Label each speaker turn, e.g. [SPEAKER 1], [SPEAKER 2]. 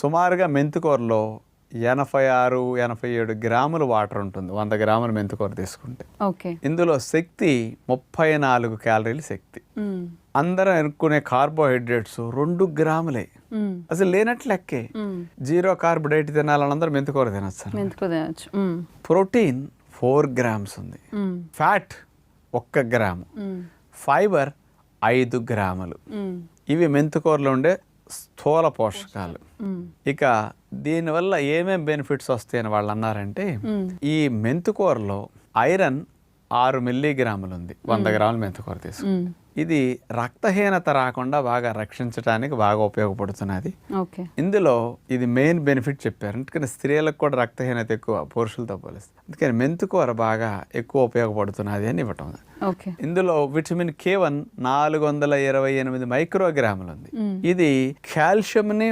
[SPEAKER 1] సుమారుగా మెంతికూరలో 86-87 గ్రాములు వాటర్ ఉంటుంది 100 గ్రాముల మెంతికూర తీసుకుంటే. ఇందులో శక్తి 34 క్యాలరీలు శక్తి. అందరం ఎన్నుకునే కార్బోహైడ్రేట్స్ 2 గ్రాములే, అసలు లేనట్లు లెక్కే. 0 కార్బ్ డైట్ తినాలని అందరూ మెంతికూర తినచ్చు. ప్రోటీన్ 4 గ్రామ్స్ ఉంది, ఫ్యాట్ 1 గ్రాము, ఫైబర్ 5 గ్రాములు. ఇవి మెంతికూరలో ఉండే స్థూల పోషకాలు. ఇక దీనివల్ల ఏమేం బెనిఫిట్స్ వస్తాయని వాళ్ళు అన్నారంటే, ఈ మెంతికూరలో ఐరన్ 6 మిల్లీగ్రాములు ఉంది 100 గ్రాముల మెంతికూర తీసుకుంటే. ఇది రక్తహీనత రాకుండా బాగా రక్షించడానికి బాగా ఉపయోగపడుతున్నది. ఇందులో ఇది మెయిన్ బెనిఫిట్ చెప్పారు, అందుకని స్త్రీలకు కూడా రక్తహీనత ఎక్కువ పురుషులతో పోలిస్తే, అందుకని మెంతికూర బాగా ఎక్కువ ఉపయోగపడుతున్నది అని ఇవ్వటం. ఇందులో విటమిన్ K1 428 మైక్రోగ్రాములు ఉంది. ఇది కాల్షియంని